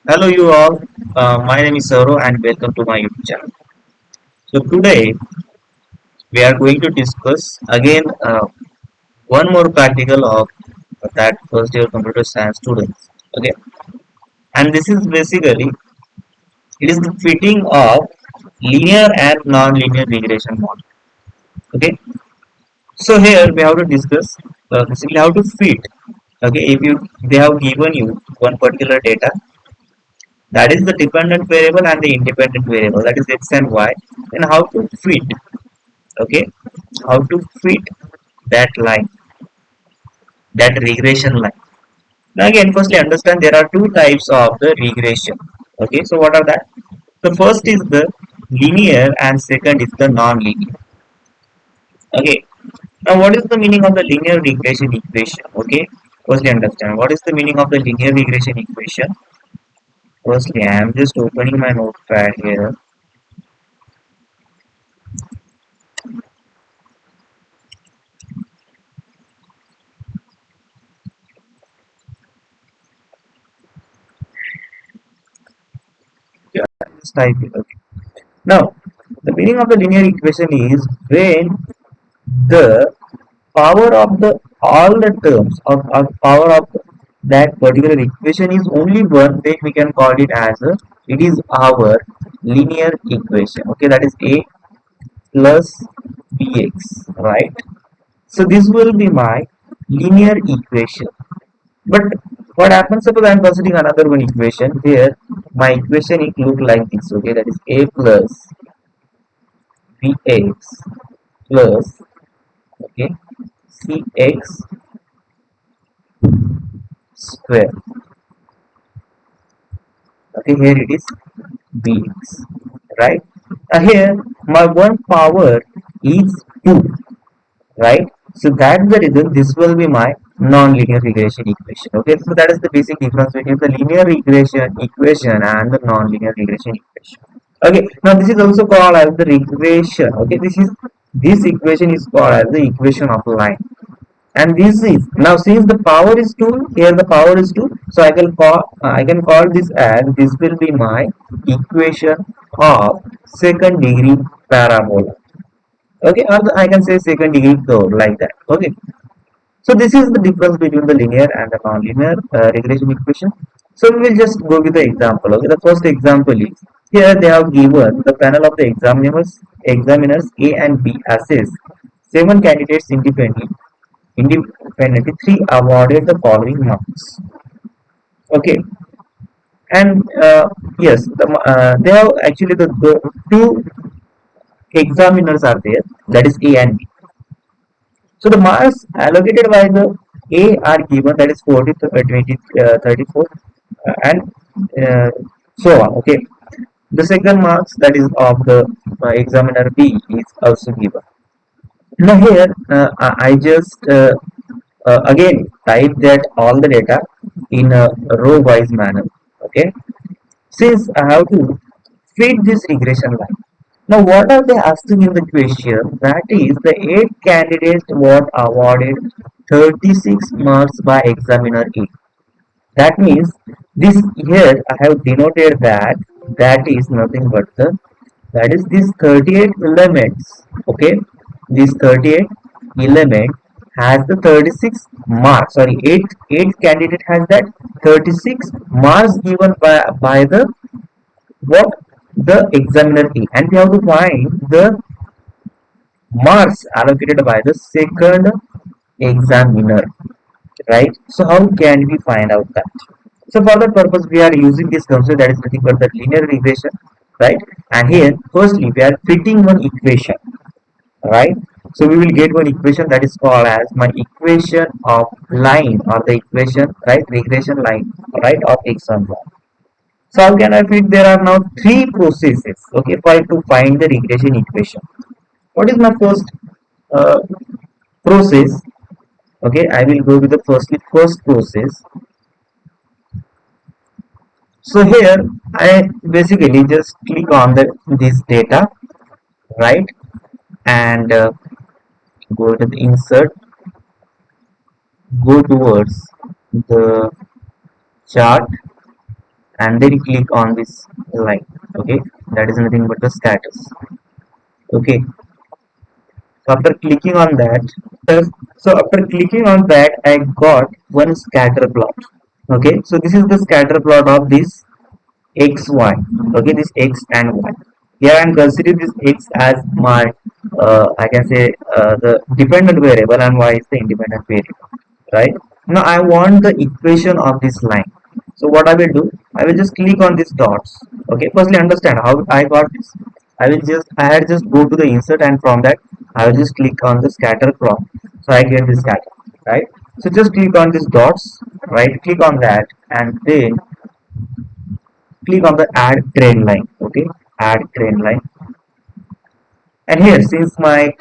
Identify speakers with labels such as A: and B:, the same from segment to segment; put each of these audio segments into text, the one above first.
A: Hello, you all. My name is Sauro, and welcome to my YouTube channel. So today we are going to discuss again one more practical of that first year computer science students. Okay, and this is basically it is the fitting of linear and non-linear regression model. Okay, so here we have to discuss basically how to fit. Okay, if you they have given you one particular data, that is the dependent variable and the independent variable, that is x and y, and how to fit. Okay, how to fit that line, that regression line. Now again, firstly understand there are two types of the regression. Okay, so what are that? The first is the linear and second is the non-linear. Okay, now what is the meaning of the linear regression equation? Okay, firstly understand what is the meaning of the linear regression equation. Firstly, I am just opening my notepad here. Yeah, just type it. Okay. Now, the meaning of the linear equation is when the power of the all the terms of power of that particular equation is only one, then we can call it as a it is our linear equation. Okay, that is a plus bx, right? So this will be my linear equation. But what happens, suppose I am considering another one equation where my equation it look like this. Okay, that is a plus bx plus, okay, cx square. Okay, here it is bx, right? Here my one power is 2, right? So that's the reason this will be my non-linear regression equation. Okay, so that is the basic difference between the linear regression equation and the non-linear regression equation. Okay, now this is also called as the regression. Okay, this equation is called as the equation of line. And this is now, since the power is 2, here the power is 2, so I can call this as this will be my equation of second degree parabola. Okay, or I can say second degree curve, like that. Okay, so this is the difference between the linear and the non-linear regression equation. So we will just go with the example. Okay, the first example is here they have given the panel of the examiners A and B assess seven candidates independently, three awarded the following marks. Okay, and yes, they have actually the two examiners are there, that is A and B. So the marks allocated by the A are given, that is 40, 20, 34, and uh, so on. Okay, the second marks that is of the examiner B is also given. Now here I just again type that all the data in a row wise manner. Okay, since I have to fit this regression line. Now what are they asking in the question? That is the 8 candidates were awarded 36 marks by examiner A. That means this here I have denoted that is nothing but the that is these 38 elements. Okay, this 38 element has the 36 marks. Sorry, 8 candidate has that 36 marks given by the what, the examiner A, and we have to find the marks allocated by the second examiner, right? So how can we find out that? So for that purpose, we are using this concept, that is nothing but the linear regression, right? And here, firstly, we are fitting one equation, right? So we will get one equation that is called as my equation of line, or the equation, right? Regression line, right? Of x and y. So how can I fit? There are now three processes, okay, for to find the regression equation. What is my first uh, process? Okay, I will go with the first process. So here I basically just click on this data, right, and go to the insert, go towards the chart, and then click on this line. Okay, that is nothing but the status. Okay, so after clicking on that, I got one scatter plot. Okay, so this is the scatter plot of this xy. Okay, this x and y. Here I am considering this x as my I can say the dependent variable and y is the independent variable, right? Now I want the equation of this line. So what I will do, I will just click on these dots. Okay, firstly understand how I got this. I had just go to the insert, and from that I will just click on the scatter plot, so I get this scatter, right? So just click on these dots, right click on that, and then click on the add trend line. Okay, add trend line. And here, since my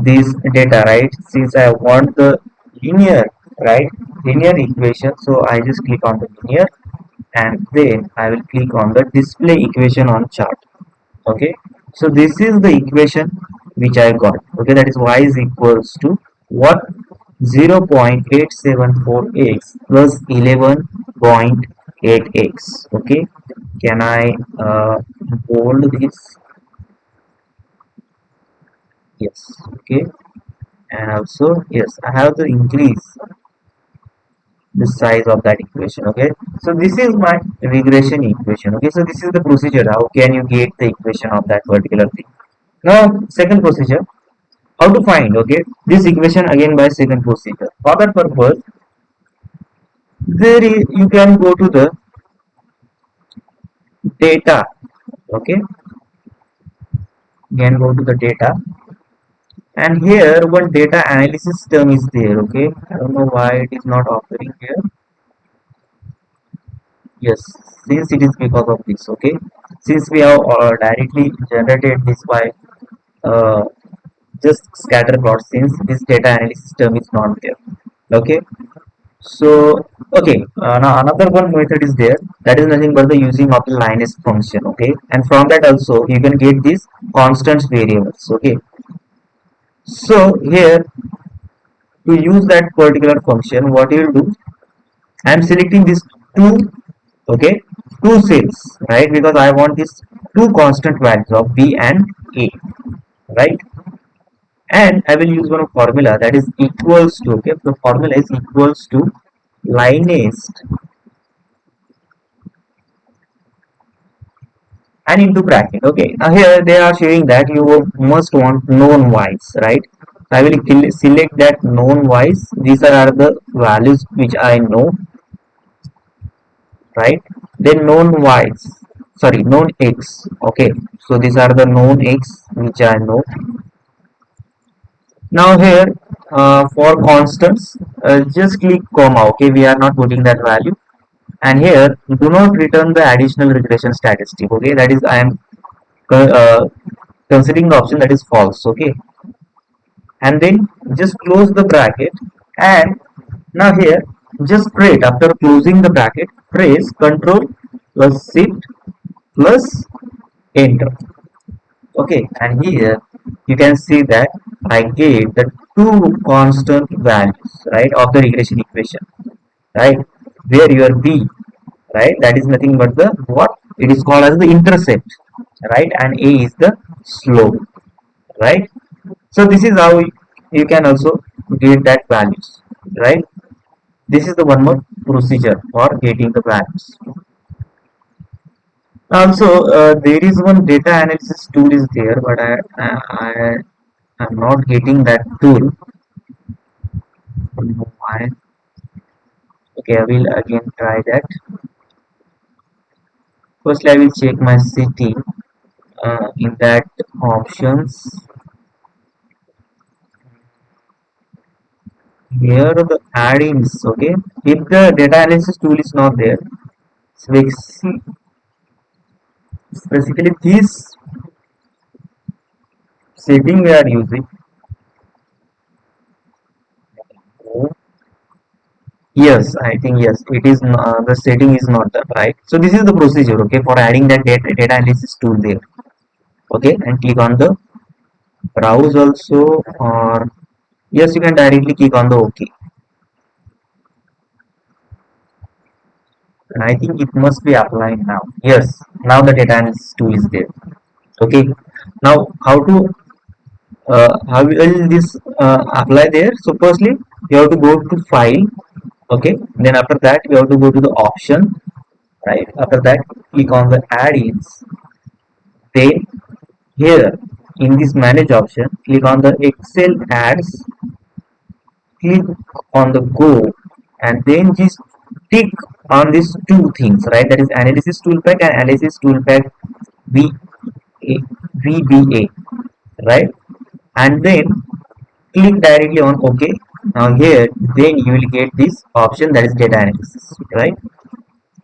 A: this data, right, since I want the linear, right, linear equation, so I just click on the linear, and then I will click on the display equation on chart. Okay, so this is the equation which I got. Okay, that is y is equals to what, 0.874x plus 11.8x. Okay, can I bold this? Yes. Okay, and also yes, I have to increase the size of that equation. Okay, so this is my regression equation. Okay, so this is the procedure how can you get the equation of that particular thing. Now second procedure, how to find, okay, this equation again by second procedure. For that purpose, you can go to the data. Okay, you can go to the data, and here one data analysis term is there. Okay, I don't know why it is not offering here. Yes, since it is because of this. Okay, since we have directly generated this by uh, just scatter plot, since this data analysis system is not there. Okay, so okay, now another one method is there, that is nothing but the using of the Linus function. Okay, and from that also you can get these constant variables. Okay, so here to use that particular function, what you will do, I am selecting these two, okay, two cells, right, because I want these two constant values of b and a, right, and I will use one formula that is equals to, okay, the formula is equals to linest and into bracket. Okay, now here they are showing that you must want known y's, right? I will select that known y's. These are the values which I know, right? Then known y's, sorry, known x. Okay, so these are the known x which I know. Now here for constants, just click comma. Okay, we are not putting that value, and here do not return the additional regression statistic. Okay, that is I am uh, considering the option that is false. Okay, and then just close the bracket, and now here just press, after closing the bracket, press Ctrl plus Shift plus enter. Okay, and here you can see that I gave the two constant values, right, of the regression equation, right, where your b, right, that is nothing but the what, it is called as the intercept, right, and a is the slope, right. So this is how you can also get that values, right. This is the one more procedure for getting the values. Also there is one data analysis tool is there, but I am not getting that tool. I don't know why. Okay, I will again try that. Firstly, I will check my city in that options. Here the add-ins. Okay, if the data analysis tool is not there, specifically this setting we are using. Yes, I think yes, it is the setting is not that right. So this is the procedure, okay, for adding that data analysis tool there. Okay, and click on the browse also, or yes, you can directly click on the OK. and I think it must be applying now. Yes, now the data analysis tool is there. Okay, now how will this apply there? So firstly you have to go to file. Okay, then after that you have to go to the option, right? After that click on the add-ins. Then here in this manage option, click on the Excel ads, click on the go, and then just tick on these two things, right? That is analysis toolpack and analysis toolpack VA, VBA, right? And then click directly on OK. Now here, then you will get this option, that is data analysis, right?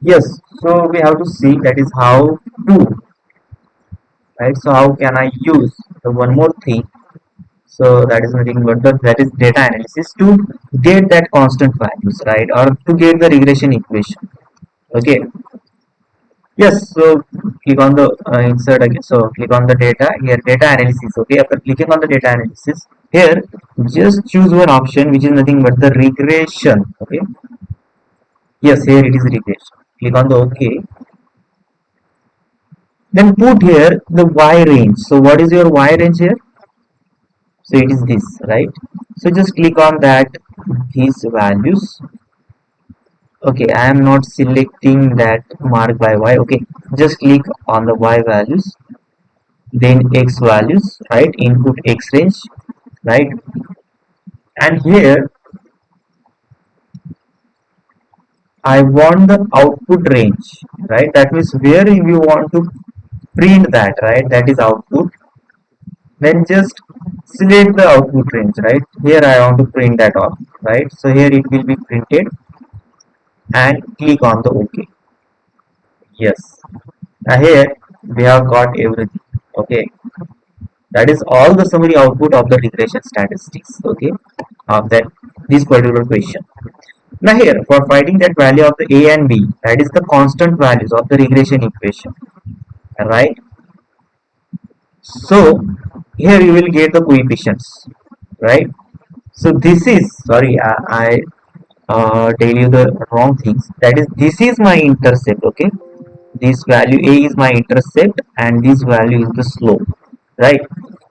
A: Yes. So we have to see that is how to, right? So how can I use the one more thing? So that is nothing but that is data analysis to get that constant values, right? Or to get the regression equation. Okay. Yes. So click on the insert again. So click on the data here, data analysis. Okay. After clicking on the data analysis, here just choose one option which is nothing but the regression. Okay. Yes. Here it is regression. Click on the OK. Then put here the Y range. So what is your Y range here? So it is this, right? So just click on that, these values. Okay, I am not selecting that mark by Y. Okay, just click on the Y values, then X values, right? Input X range, right? And here I want the output range, right? That means where you want to print that, right? That is output. Then just select the output range, right? Here I want to print that off, right? So here it will be printed, and click on the OK. Yes. Now here we have got everything. Okay. That is all the summary output of the regression statistics. Okay. Of that this particular question. Now here for finding that value of the A and B, that is the constant values of the regression equation. Right. So here you will get the coefficients. Right. So this is sorry I tell you the wrong things. That is this is my intercept. Okay. This value a is my intercept and this value is the slope, right?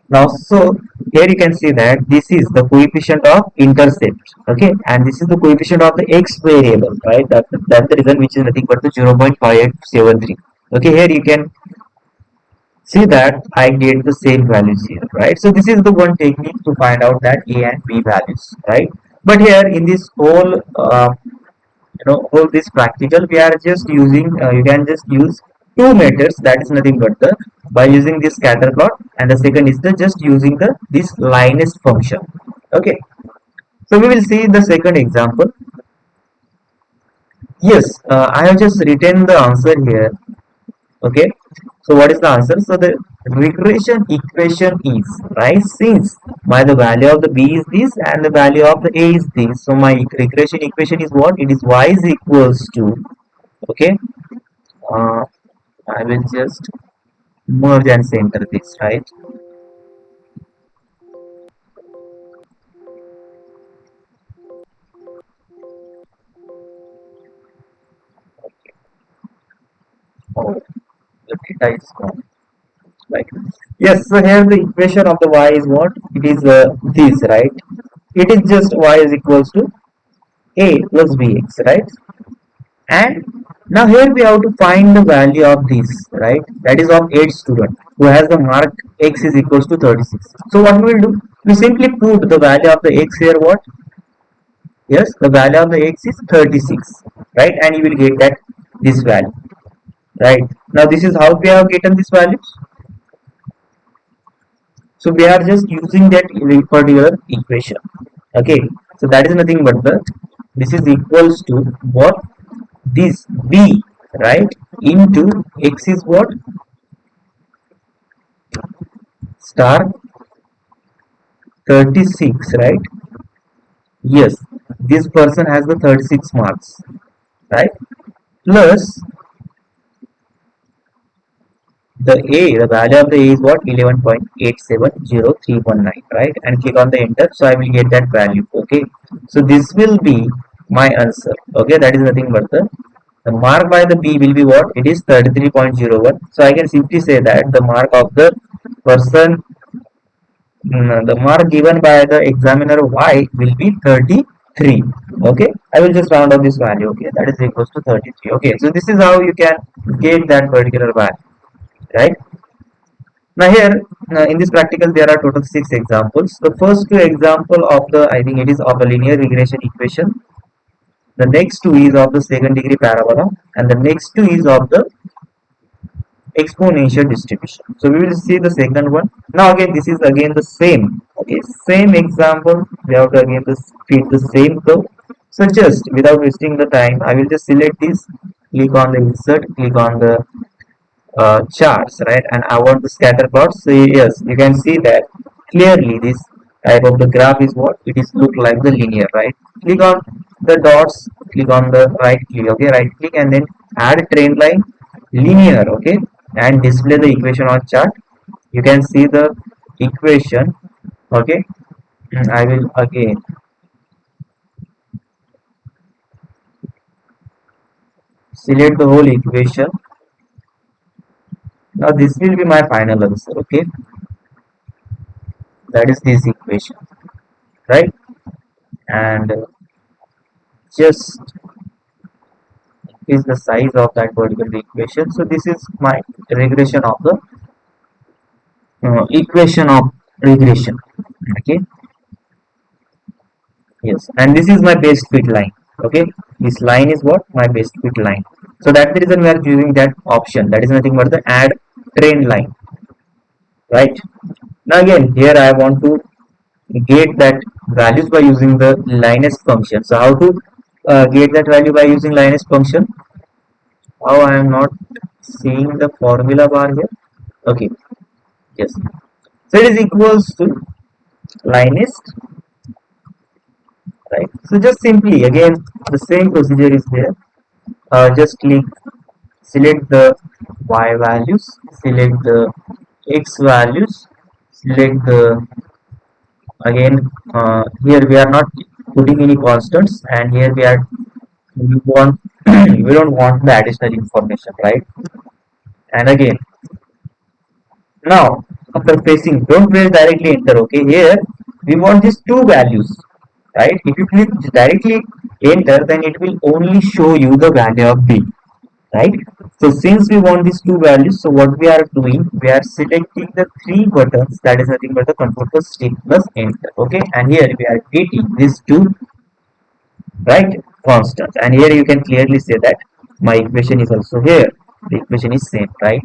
A: Now so here you can see that this is the coefficient of intercept, okay, and this is the coefficient of the x variable, right? That's the reason which is nothing but the 0.5873. Okay, here you can see that I get the same values here, right? So this is the one technique to find out that a and b values, right? But here in this whole all this practical we are just using you can just use two methods, that is nothing but the by using this scatter plot, and the second is the just using the this linus function. Okay, so we will see the second example. Yes, I have just written the answer here. Okay, so what is the answer? So the regression equation is, right, since my the value of the b is this and the value of the a is this, so my regression equation is what? It is y is equals to, okay, uh, I will just merge and center this, right? Oh, the data is gone. Right. Yes, so here the equation of the y is what? It is this, right? It is just y is equals to a plus bx, right? And now here we have to find the value of this, right? That is of 8 student who has the mark x is equals to 36. So what we will do? We simply put the value of the x here what? Yes, the value of the x is 36, right? And you will get that this value, right? Now this is how we have gotten this value. So we are just using that particular equation. Okay, so that is nothing but the this is equals to what? This b, right, into x is what? Star 36, right? Yes, this person has the 36 marks, right? Plus the value of the A is what? 11.870319, right? And click on the enter, so I will get that value. Okay, so this will be my answer. Okay, that is nothing but the The mark by the B will be what? It is 33.01. So I can simply say that the mark of the person, the mark given by the examiner Y will be 33. Okay, I will just round up this value. Okay, that is equals to 33. Okay, so this is how you can get that particular value, right? Now here in this practical there are total 6 examples. The first two example of the, I think it is of a linear regression equation. The next two is of the second degree parabola, and the next two is of the exponential distribution. So we will see the second one. Now again this is again the same. Okay, same example. We have to again fit the same curve. So just without wasting the time, I will just select this, click on the insert, click on the charts, right? And I want the scatter plot. So yes, you can see that clearly this type of the graph is what it is look like the linear, right? Click on the dots, click on the right click, okay, right click, and then add trend line linear, okay, and display the equation on chart. You can see the equation, okay. I will again select the whole equation. Now this will be my final answer, okay. That is this equation, right? And just is the size of that particular equation. So this is my regression of the equation of regression. Okay, yes, and this is my best fit line. Okay, this line is what my best fit line. So that's the reason we are using that option. That is nothing but the add trend line, right? Now again, here I want to get that values by using the Linus function. So how to get that value by using Linus function? How I am not seeing the formula bar here. Okay, yes. So it is equals to Linus, right? So just simply again the same procedure is there. Just click, select the y values, select the x values, select the again here we are not putting any constants, and here we want we don't want the additional information, right? And again now after facing, don't press directly enter. Okay, here we want these two values, right? If you click directly enter, then it will only show you the value of b, right? So since we want these two values, so what we are doing, we are selecting the three buttons, that is nothing but the control plus shift plus enter. Okay, and here we are getting these two, right, constants, and here you can clearly say that my equation is also here, the equation is same, right?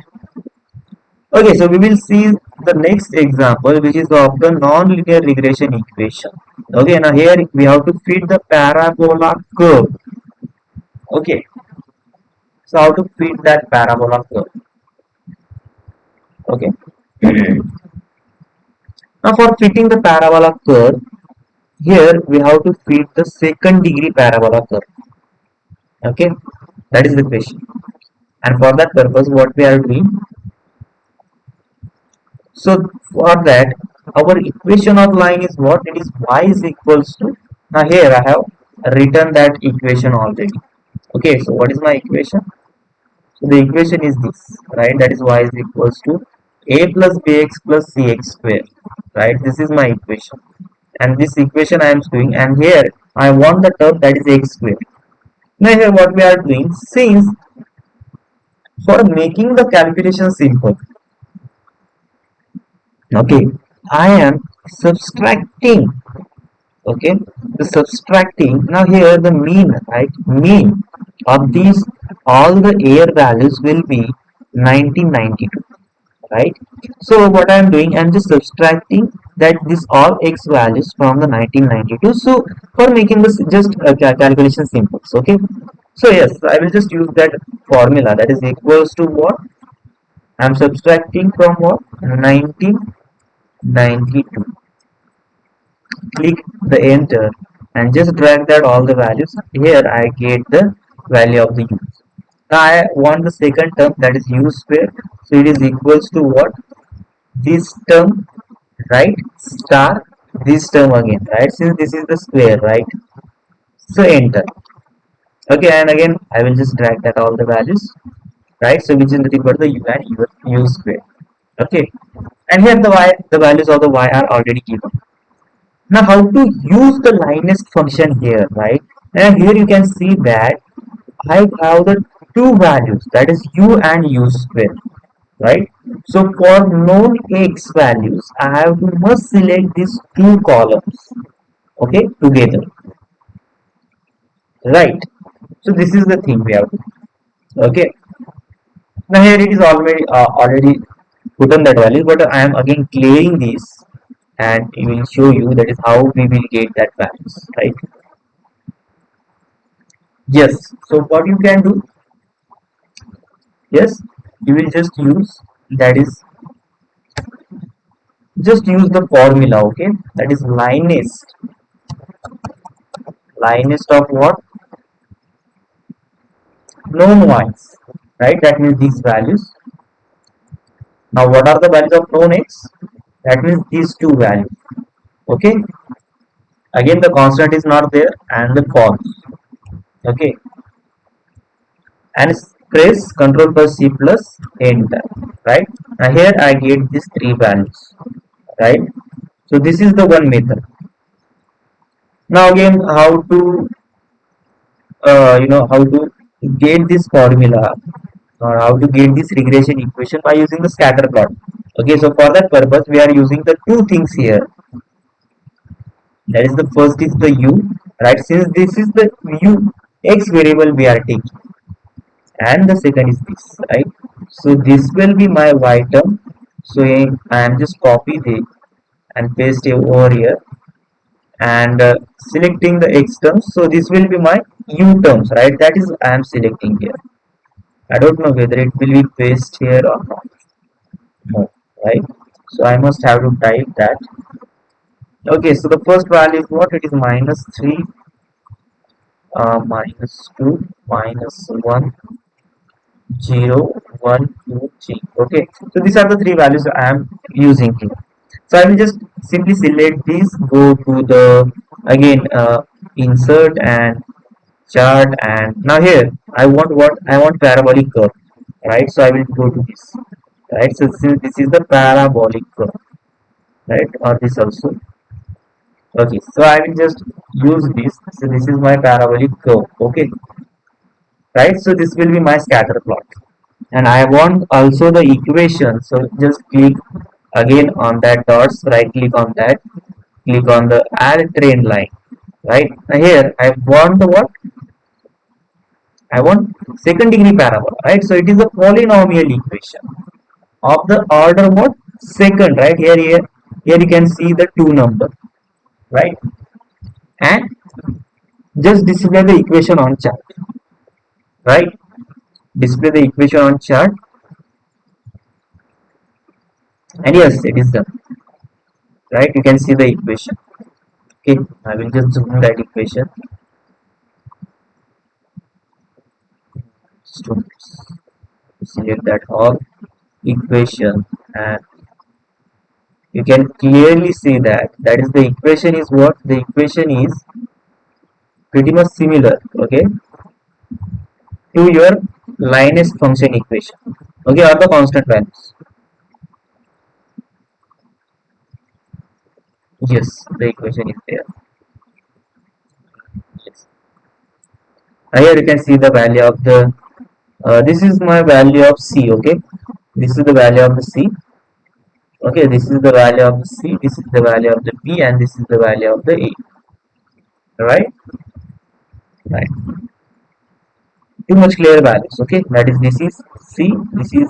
A: Okay, so we will see the next example, which is of the non-linear regression equation. Okay, now here we have to fit the parabola curve. Okay, so how to fit that parabola curve? Okay, now for fitting the parabola curve, here we have to fit the second degree parabola curve. Okay, that is the question. And for that purpose, what we are doing, so for that, our equation of line is what? It is y is equals to, now here I have written that equation already. Okay, so what is my equation? So the equation is this, right? That is y is equals to a plus bx plus cx square, right? This is my equation, and this equation I am doing, and here I want the term that is x square. Now here what we are doing, since for making the calculation simple, okay, I am subtracting, okay, the subtracting. Now here the mean, right, mean of these all the air values will be 1992, right? So what I am doing, I am just subtracting that this all x values from the 1992, so for making this just calculation simple, okay. So yes, I will just use that formula, that is equals to what, I am subtracting from what, 1992, click the enter, and just drag that all the values. Here I get the value of the u. Now I want the second term, that is u square. So it is equals to what? This term, right? Star this term again, right? Since this is the square, right? So enter. Okay, and again I will just drag that all the values, right? So which is nothing but the u and u square. Okay, and here the values of the y are already given. Now how to use the linest function here, right? And here you can see that I have the two values, that is u and u square, right? So for known x values I have to must select these two columns, okay, together, right? So this is the thing we have to, okay. Now here it is already put on that value, but I am again clearing this and it will show you that is how we will get that values, right? Yes. So what you can do, yes, you will just use the formula, okay? That is linest of what? Known ones, right? That means these values. Now what are the values of known x? That means these two values, okay? Again the constant is not there and the false, okay? And press Ctrl plus C plus enter, right? Now here I get these three values, right? So this is the one method. Now again how to how to get this formula or how to get this regression equation by using the scatter plot. Okay, so for that purpose we are using the two things here. That is the first is the u, right? Since this is the u x variable we are taking, and the second is this, right? So this will be my y term. So I am just copy this and paste it over here and selecting the x terms. So this will be my u terms, right? That is I am selecting here. I don't know whether it will be paste here or not. No, right? So I must have to type that. Okay, so the first value is what? It is minus 3, minus 2, minus 1, 0, 1, 2, 3. Okay, so these are the three values I am using here. So I will just simply select these, go to the again insert and chart, and now here I want parabolic curve, right? So I will go to this, right? So since this is the parabolic curve, right? Or this also. Okay, so I will just use this. So this is my parabolic curve. Okay, right? So this will be my scatter plot, and I want also the equation. So just click again on that dots, right click on that, click on the add train line, right? Now here I want the what? I want second degree parabola, right? So it is a polynomial equation of the order what? Second, right? Here you can see the two number, right? And just display the equation on chart, right? Display the equation on chart, and yes, it is done, right? You can see the equation. Okay, I will just zoom that equation. So select that all equation, and you can clearly see that is the equation is what? The equation is pretty much similar, okay, to your Linus function equation, okay, or the constant values. Yes, the equation is there. Yes. Here you can see the value of the this is my value of c, okay, this is the value of the c, okay, this is the value of the c, this is the value of the b, and this is the value of the a, right? Right, too much clear values, okay, that is this is c, this is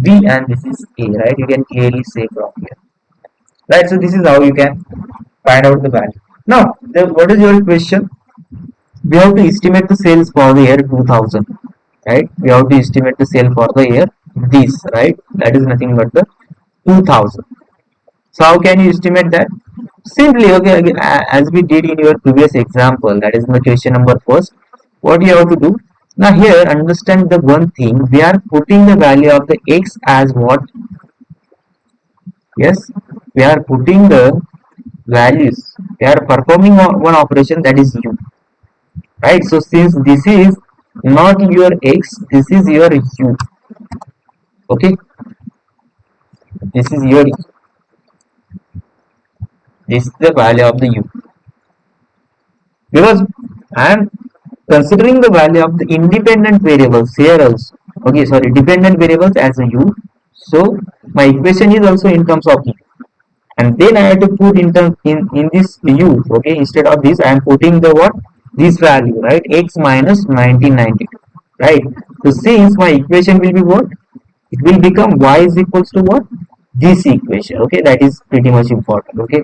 A: b, and this is a, right? You can clearly say from here, right? So this is how you can find out the value. Now what is your question? We have to estimate the sales for the year 2000, right? We have to estimate the sale for the year this, right? That is nothing but the 2000. So how can you estimate that? Simply, okay, again, as we did in your previous example, that is the question number first. What you have to do now here, understand the one thing, we are putting the value of the x as what? Yes, we are putting the values, we are performing one operation, that is u, right? So since this is not your x, this is your u. Okay, this is your, this is the value of the u, because I am considering the value of the independent variables here also. Okay, sorry, dependent variables as a u. So my equation is also in terms of u, and then I have to put in this u. Okay, instead of this I am putting the what, this value, right? X minus 1992, right? So since my equation will be what, it will become y is equals to what, this equation. Okay, that is pretty much important. Okay,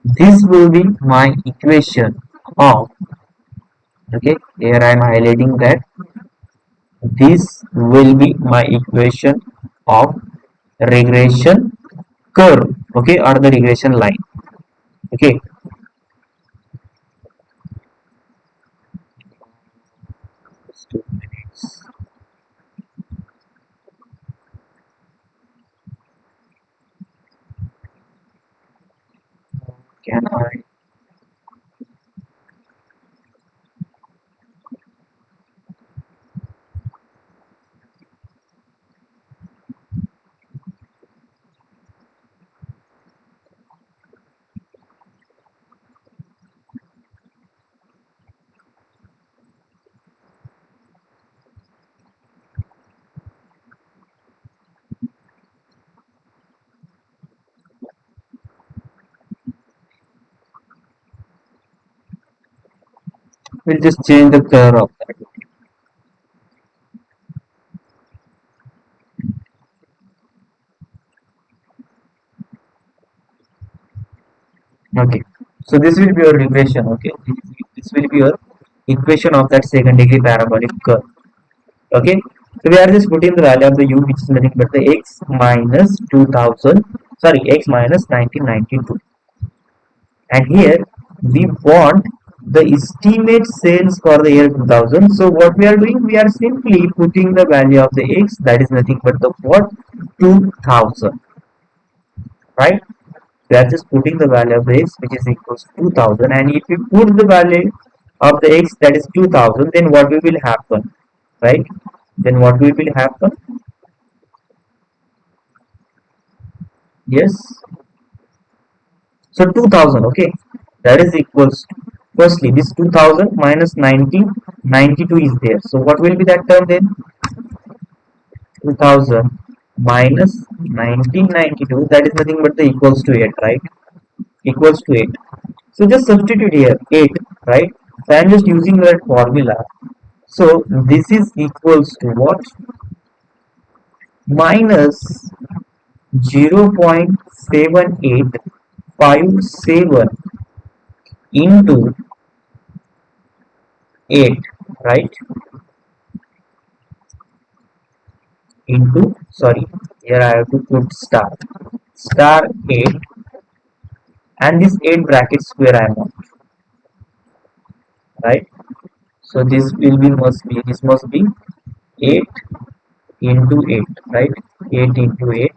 A: this will be my equation of, okay, here I am highlighting that this will be my equation of regression curve, okay, or the regression line. Okay, just 2 minutes. Can I will just change the color of that. Okay, so this will be your regression. Okay, this will be your equation of that second degree parabolic curve. Okay, so we are just putting the value of the u, which is nothing but the x minus 2000, sorry, x minus 1992, and here we want the estimate sales for the year 2000. So what we are doing, we are simply putting the value of the x, that is nothing but the what, 2000, right? We are just putting the value of the x, which is equals to 2000, and if we put the value of the x, that is 2000, then what will happen, right? Then what will happen? Yes, so 2000, okay, that is equals to, firstly this 2000 minus 1992 is there, so what will be that term then? 2000 minus 1992, that is nothing but the equals to 8, right? Equals to 8. So just substitute here 8, right? So I am just using that formula. So this is equals to what? Minus 0.7857 into 8, right? Into, sorry, here I have to put star 8, and this 8 brackets where I am on, right? So this will be, must be, this must be 8 into 8, right? 8 into 8,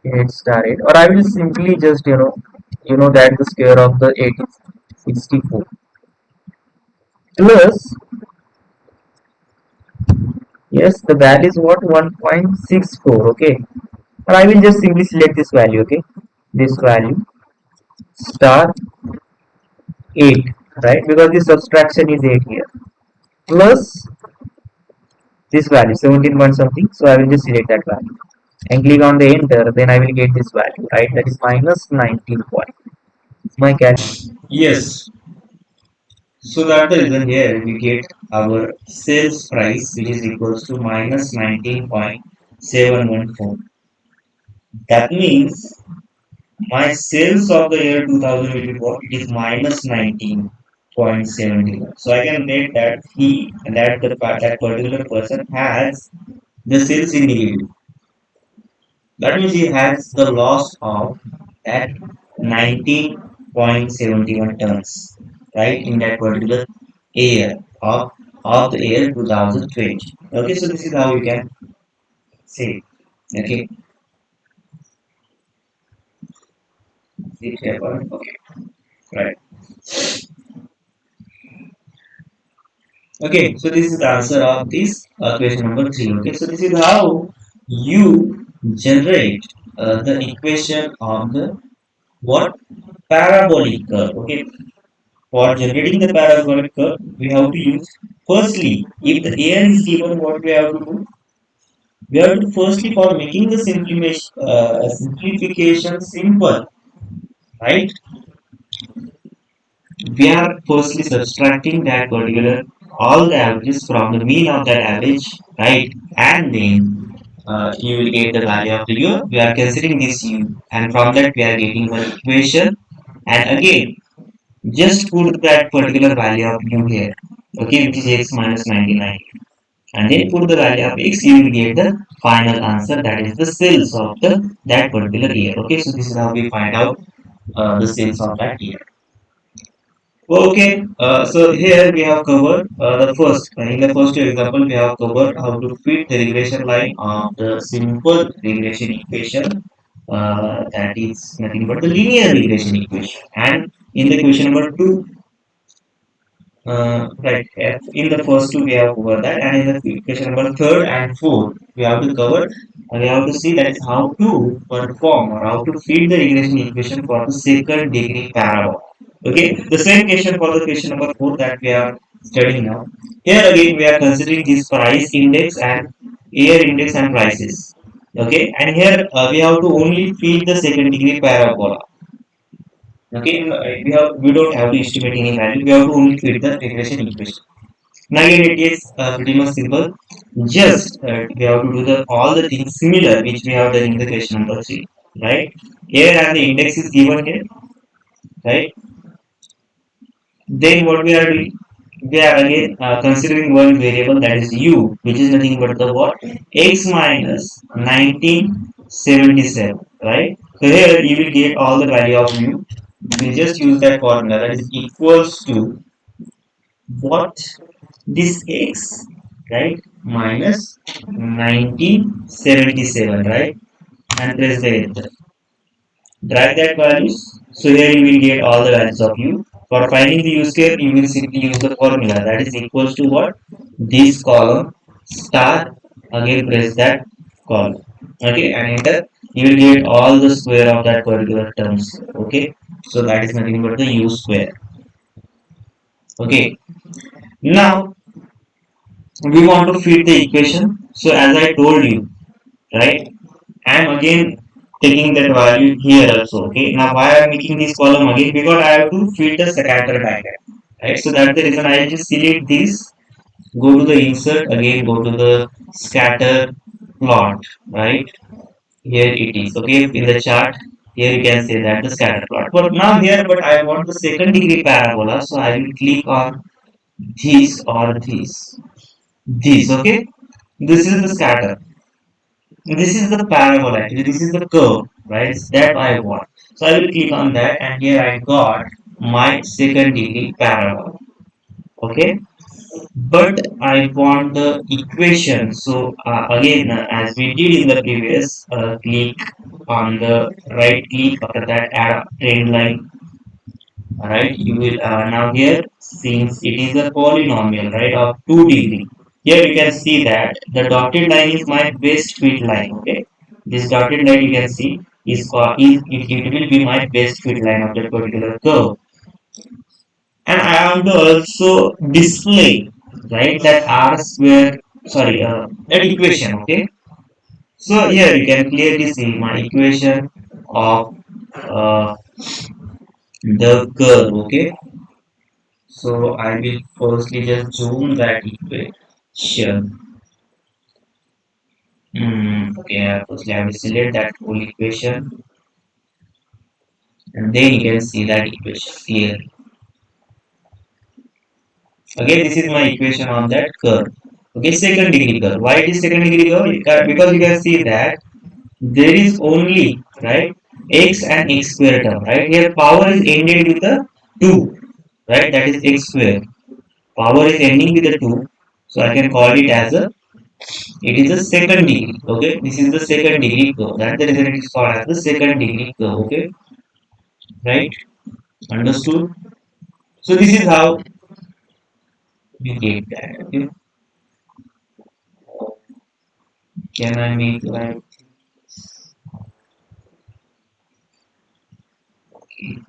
A: 8 star 8, or I will simply just, that the square of the 8 is 64, plus, yes, the value is what, 1.64. Okay, or I will just simply select this value. Okay, this value star 8, right? Because the subtraction is 8 here, plus this value 17 point something, so I will just select that value and click on the enter, then I will get this value, right? That is minus 19 point. My cat.
B: Yes, so that's the reason here we get our sales price which is equals to minus 19.714. That means my sales of the year 2000 will be what? It is minus 19.71. So I can get that he that that particular person has the sales in negative. That means he has the loss of that 19.71 tons, right, in that particular year of the year 2020. Okay, so this is how you can Say, okay, see here, okay, right. Okay, so this is the answer of this question number 3. Okay, so this is how you generate the equation of the what parabolic curve. Okay, for generating the parabolic curve, we have to use firstly, if the air is given, what we have to do? We have to firstly for making the simplification simple, right? We are firstly subtracting that particular all the averages from the mean of that average, right? And then you will get the value of the u. We are considering this u, and from that we are getting the equation. And again, just put that particular value of u here, okay, which is x minus 99, and then put the value of x. You will get the final answer, that is the cells of the that particular year. Okay, so this is how we find out the cells of that year. Okay, so here we have covered the first. In the first example, we have covered how to fit the regression line of the simple regression equation. That is nothing but the linear regression equation. And in the question number two, right, in the first two we have covered that, and in the question number third and fourth we have to cover. We have to see that is how to perform or how to fit the regression equation for the second degree parabola. Okay, the same question for the question number four that we are studying now. Here again we are considering this price index and air index and prices. Okay, and here we have to only fit the second degree parabola. Okay, we don't have to estimate any value. We have to only fit the regression equation. Now again, it is pretty much simple. Just we have to do the all the things similar which we have done in the question number three, right? Here and the index is given here, right? Then what we are doing? We are again considering one variable, that is u, which is nothing but the what? X minus 1977, right? So here you will get all the value of u. We just use that formula, that is equals to what? This x, right? Minus 1977, right? And press the enter. Drag that values. So here you will get all the values of u. For finding the u square, you will simply use the formula, that is equals to what? This column star, again press that column. Okay, and enter. You will get all the square of that particular terms. Okay, so that is nothing but the u square. Okay, now we want to fit the equation. So as I told you, right, I am again taking that value here also. Okay, now why I am making this column again? Because I have to fit the scatter diagram, right? So that's the reason I just select this, go to the insert, again go to the scatter plot, right? Here it is. Okay, in the chart here you can say that the scatter plot, but now here, but I want the second degree parabola, so I will click on this or this. Okay, this is the scatter, this is the parabola, actually this is the curve, right? That I want. So I will click on that, and here I got my second degree parabola. Okay, but I want the equation. So again, as we did in the previous, click on the right click, after that add a trend line. Right, you will now here, since it is a polynomial, right, of 2 degree, here you can see that the dotted line is my best fit line. Okay, this dotted line you can see is called it will be my best fit line of that particular curve. And I want to also display, right, that r square, sorry, that equation. Okay, so here you can clearly see my equation of uh, the curve. Okay, so I will firstly just zoom that equation. Okay, firstly I will select that whole equation, and then you can see that equation here. Again, this is my equation on that curve. Okay, second degree curve. Why it is second degree curve? Because you can see that there is only, right, x and x square term. Right here, power is ended with a 2. Right, that is x square. Power is ending with a 2, so I can call it as a It is the second degree. Okay, this is the second degree curve. That's the reason it is called as the second degree curve. Okay, right? Understood? So this is how we get that. Okay, can I make like okay.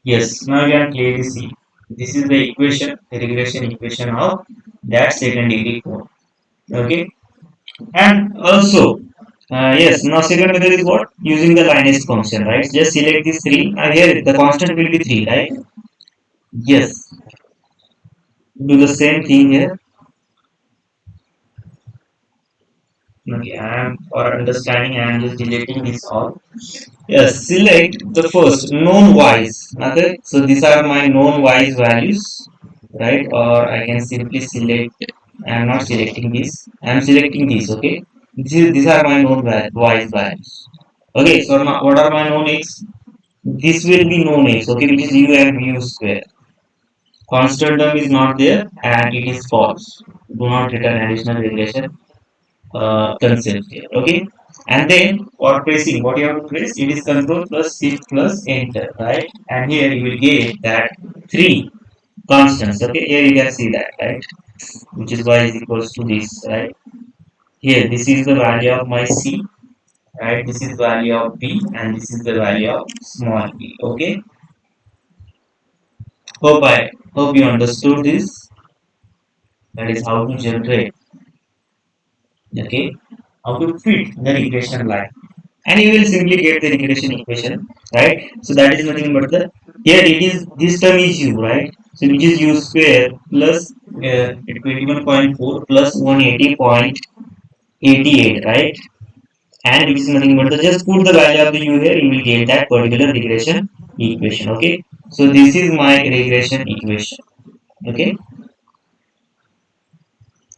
B: Yes, now you can clearly see. This is the equation, the regression equation of that second degree curve. Okay, and also, yes, now second method is what? Using the lineage function, right? Just select these three. Now here the constant will be three, right? Yes, do the same thing here. Okay, and for understanding, I am just deleting this all. Yes, select the first known y's. Okay, so these are my known y's values, right? Or I can simply select. I am not selecting this. I am selecting this. Okay, these are my known y's values. Okay, so now what are my known x? This will be known x. Okay, which is u and mu square. Constant term is not there and it is false. Do not return additional regression concept here. Okay, and then for pressing, what you have to press, it is control plus shift plus enter, right? And here you will get that three constants. Okay, here you can see that, right? Which is y is equals to this, right? Here this is the value of my c, right? This is value of b and this is the value of small b. Okay, hope you understood this. That is how to generate, okay, how to fit the regression line, and you will simply get the regression equation, right? So that is nothing but the, here it is, this term is u, right? So which is u square plus 21.4 plus 180.88, right? And which is nothing but the, just put the value of the u here, you will get that particular regression equation. Okay, so this is my regression equation, okay,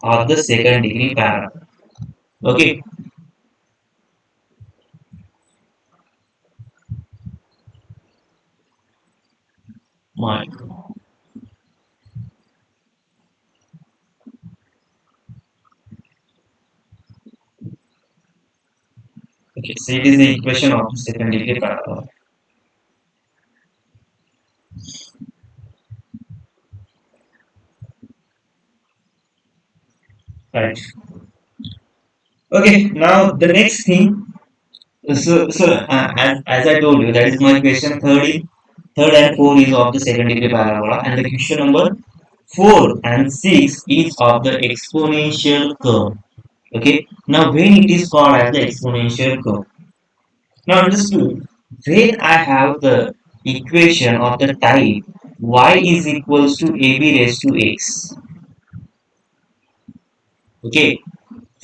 B: of the second degree parabola. Okay, my okay, so it is the equation of the second degree parabola, right? Okay, now the next thing. As I told you, that is my question. Third and four is of the second degree parabola, and the question number 4 and 6 is of the exponential curve. Okay. Now, when it is called as the exponential curve, now understood. When I have the equation of the type y is equals to ab raised to x. Okay.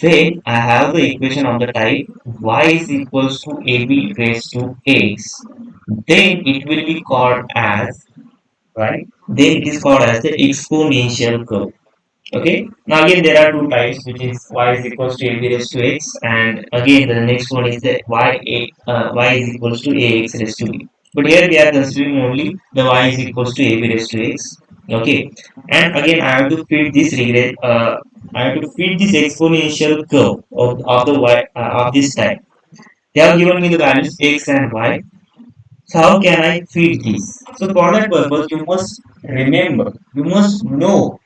B: When I have the equation of the type y is equals to ab raised to x, then it will be called as, right? Then it is called as the exponential curve. Okay. Now again there are two types, which is y is equals to ab raised to x, and again the next one is the y is equals to ax raised to b. But here we are considering only the y is equals to ab raised to x. Okay. And again I have to fit this I have to fit this exponential curve of the y of this type. They have given me the values x and y. So how can I fit this? So for that purpose, you must remember, you must know,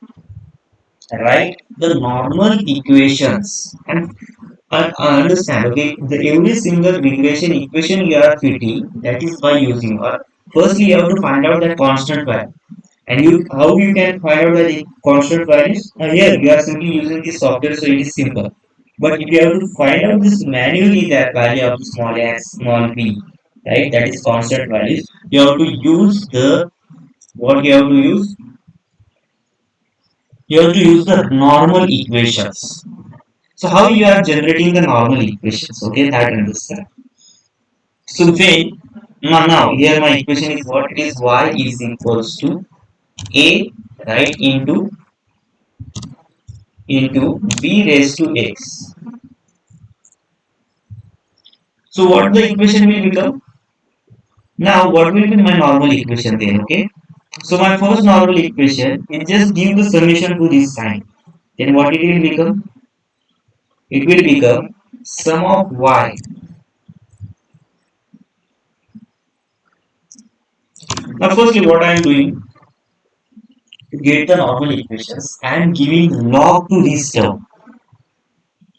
B: right, the normal equations, and understand. Okay, the every single regression equation you are fitting, that is by using, or firstly you have to find out that constant value. And you, how you can find out the constant values? Here you are simply using this software, so it is simple. But if you have to find out this manually, that value of small a and small b, right, that is constant values, you have to use the, what you have to use, you have to use the normal equations. So how you are generating the normal equations? Okay, that understand. So when, now here my equation is what? It is y is equals to a, right, into b raised to x. So what the equation will become? Now what will be my normal equation then? Okay. So my first normal equation is just give the summation to this sign. Then what it will become? It will become sum of y. Now firstly what I am doing to get the normal equations, I am giving log to this term.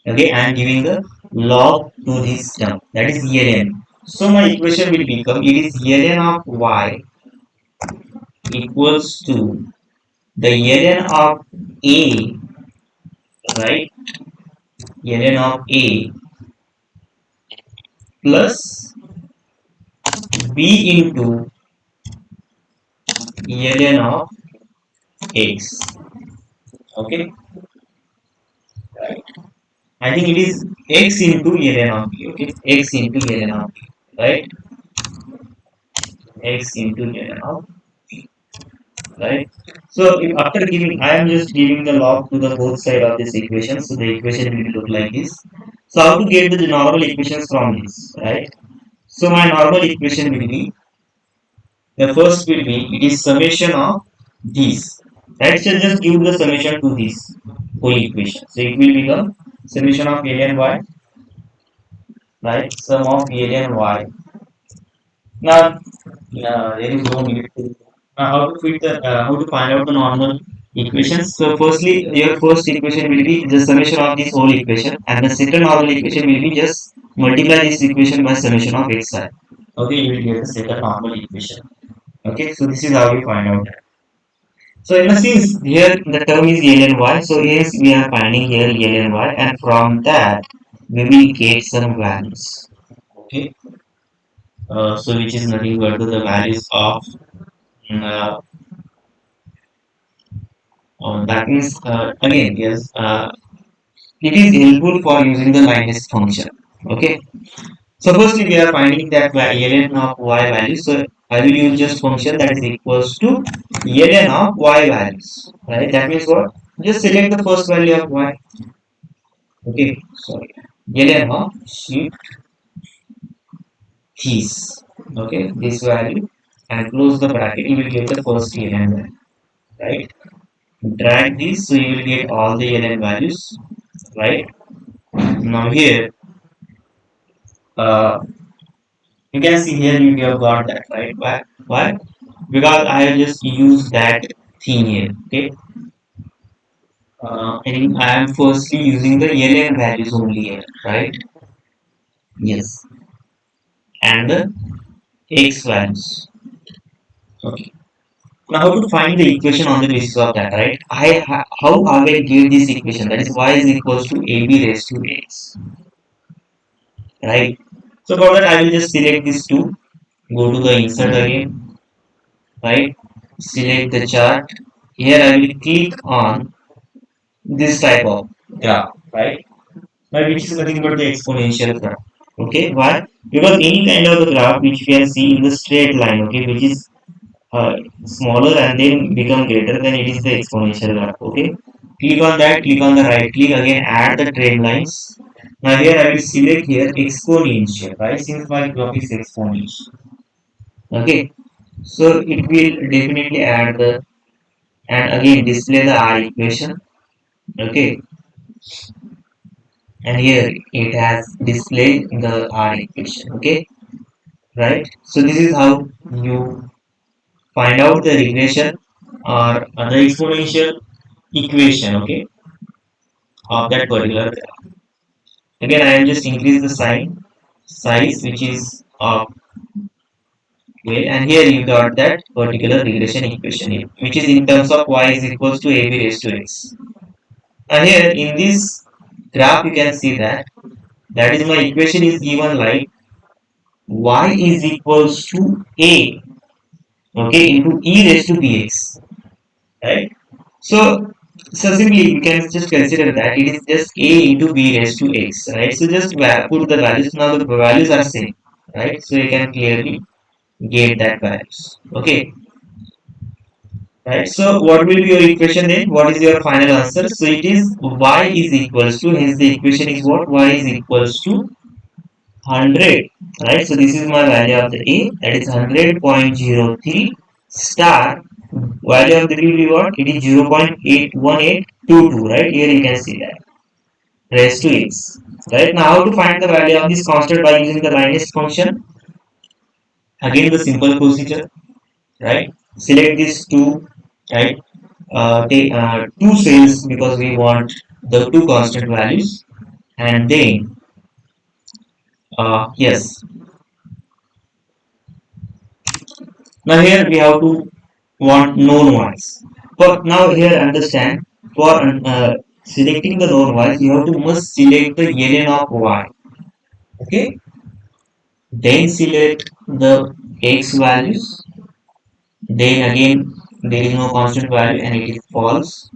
B: Okay, I am giving the log to this term, that is ln. So my equation will become, it is ln of y equals to the ln of a, right? Ln of a plus b into ln of x. Okay, I think it is x into ln of b. Okay, x into ln of b, right? X into ln of b, right? So if after giving, I am just giving the log to the both side of this equation, so the equation will look like this. So how to get the normal equations from this, right? So my normal equation will be, the first will be, it is summation of these, right? So just give the summation to this whole equation, so it will become summation of ln y, right? Sum of ln y. Now there is no need to how to fit the how to find out the normal equations. So firstly your first equation will be the summation of this whole equation, and the second normal equation will be just multiply this equation by summation of xi. Okay, you will get the second normal equation. Okay, so this is how you find out that. So in a sense here the term is ln y, so hence we are finding here ln y, and from that we will get some values. Okay, so which is nothing but the values of uh, that means again yes, it is helpful for using the line list function. Okay, so firstly we are finding that ln of y values, so I will use just function that is equals to ln of y values, right? That means what, just select the first value of y. Okay, sorry, ln of shift keys, okay, this value, and close the bracket, you will get the first ln value, right? Drag this, so you will get all the ln values, right? Now here uh, you can see here you have got that, right? Why? Because I have just used that thing here. Okay, and I am firstly using the ln values only here, right? Yes, and the x values. Okay. Now how to find the equation on the basis of that, right? How I will give this equation, that is y is equals to ab raised to x, right? So for that I will just select these two, go to the insert again, right? Select the chart. Here I will click on this type of graph, right? Now which is nothing but the exponential graph. Okay, why? Because any kind of the graph which we can see in the straight line, okay, which is smaller and then become greater, then it is the exponential graph. Okay, click on that, click on the right click again, add the trend lines. Now here I will select here exponential, right? Since my graph is exponential. Okay, so it will definitely add the, and again display the R equation. Okay, and here it has displayed the R equation. Okay, right? So this is how you find out the regression or the exponential equation, okay, of that particular graph. Again I am just increase the sign size, which is of well, and here you got that particular regression equation here, which is in terms of y is equals to ab raised to x. And here in this graph you can see that, that is my equation is given like y is equals to a, okay, into e raised to bx, right? So so simply you can just consider that it is just a into b raised to x, right? So just put the values, now the values are same, right? So you can clearly get that values. Okay, right? So what will be your equation then? What is your final answer? So it is y is equals to, hence the equation is what, y is equals to 100, right? So this is my value of the A, that is 100.03 star. Value of the B will be what? It is 0.81822, right? Here you can see that raised to x. Right now, how to find the value of this constant by using the lineage function? Again, the simple procedure, right? Select these two, right? Take two cells because we want the two constant values, and then yes. Now here we have to want known ones. For now here understand for selecting the known ones you have to must select the ln of y. Okay. Then select the x values. Then again there is no constant value and it is false.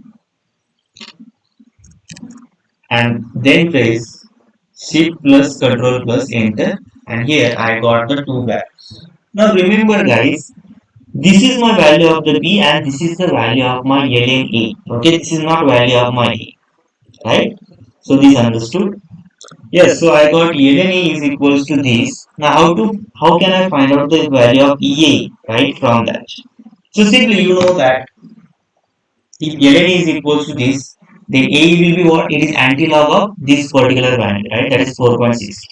B: And then press shift plus control plus enter, and here I got the two values. Now remember guys, this is my value of the B and this is the value of my ln A. Okay, this is not value of my A, right? So this understood? Yes, so I got ln A is equals to this. Now how can I find out the value of EA, right, from that? So simply you know that if ln A is equals to this, then A will be what? It is anti-log of this particular value, right? That is 4.6.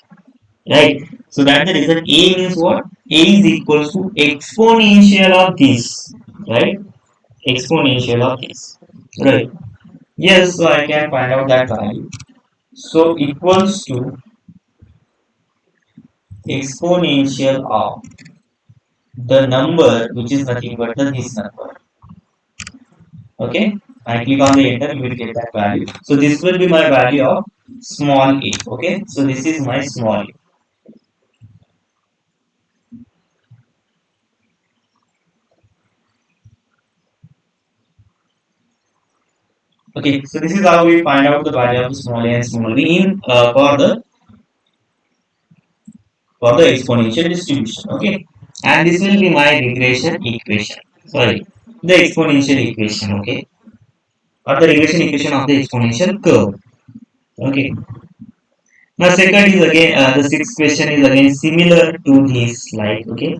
B: Right? So that the result A means what? A is equals to exponential of this, right? Exponential of this, right? Yes, so I can find out that value. So equals to exponential of the number which is nothing but the this number. Okay, I click on the enter, you will get that value. So this will be my value of small a. Okay, so this is my small a. Okay, so this is how we find out the value of the small a and small b in for the exponential distribution. Okay, and this will be my regression equation. Sorry, the exponential equation. Okay, or the regression equation of the exponential curve. Okay. Now second is again the sixth question is again similar to this slide. Okay,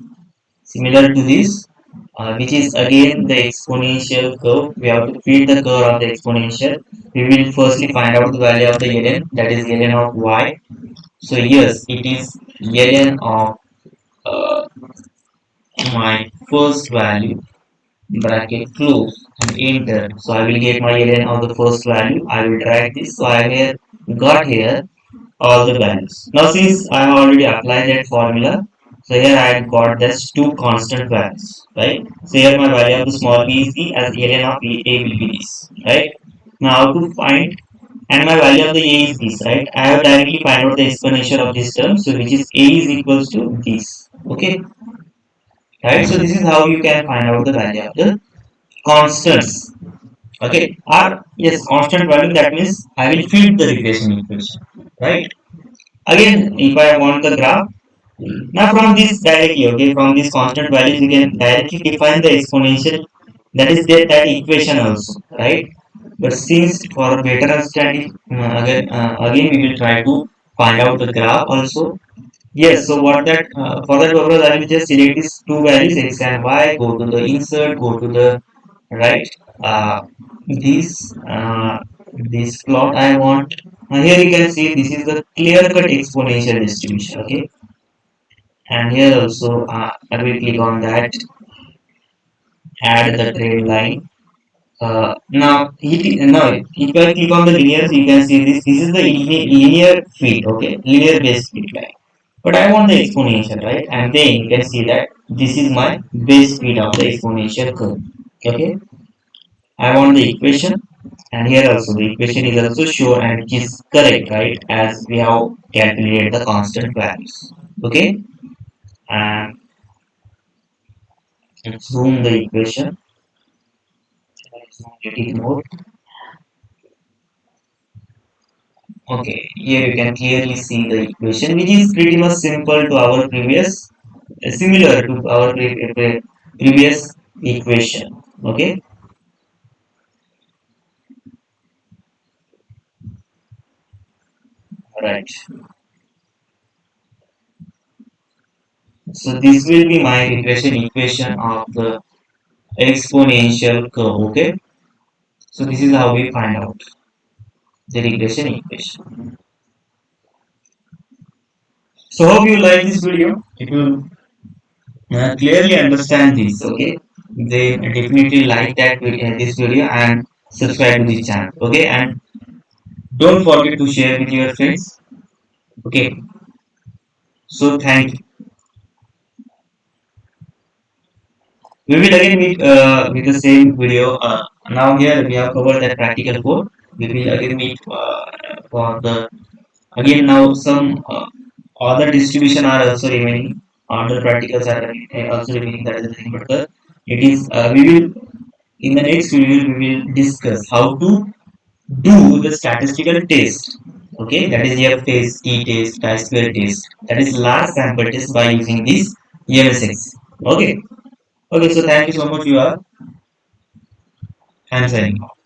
B: similar to this, which is again the exponential curve. We have to feed the curve of the exponential. We will firstly find out the value of the ln, that is ln of y. So yes, it is ln of uh, my first value, bracket close and enter. So I will get my ln of the first value. I will drag this. So I have got here all the values. Now since I have already applied that formula, so here I have got this two constant values, right? So here my value of the small b is the as ln of a will be this, right? Now how to find, and my value of the a is this, right? I have directly find out the exponential of this term, so which is a is equals to this, okay, right? So this is how you can find out the value of the constants, okay, or yes, constant value, that means I will feed the regression equation, right? Again, if I want the graph, now from this directly, okay, from these constant values, we can directly define the exponential. That is that equation also, right? But since for better understanding, again we will try to find out the graph also. Yes, so what that for that purpose I will just select these two values x and y, go to the insert, go to the right, this this plot I want. Here you can see this is the clear cut exponential distribution. Okay, and here also I will click on that, add the trend line. Now if I click on the linear, so you can see this. This is the linear feed. Okay, linear based feed line. But I want the exponential, right? And then you can see that this is my base speed of the exponential curve. Okay, I want the equation, and here also the equation is also sure and which is correct, right? As we have calculated the constant values. Okay, and let's zoom the equation. Let's zoom it more. Okay, here you can clearly see the equation, which is pretty much simple to our previous, similar to our previous equation. Okay, right. So this will be my regression equation of the exponential curve. Okay. So this is how we find out the regression equation. So hope you like this video. If you clearly understand this, okay, then definitely like that this video and subscribe to this channel. Okay, and don't forget to share with your friends. Okay, so thank you. We will again meet with the same video. Now here we have covered that practical code. We will again meet for the again now some other distribution are also remaining. Other practicals are also remaining. That is the thing. But it is we will in the next video we will discuss how to do the statistical test. Okay, that is F test, T test, chi-square test. That is large sample test by using this EMSX. Okay. Okay, so thank you so much. You are. I'm signing off.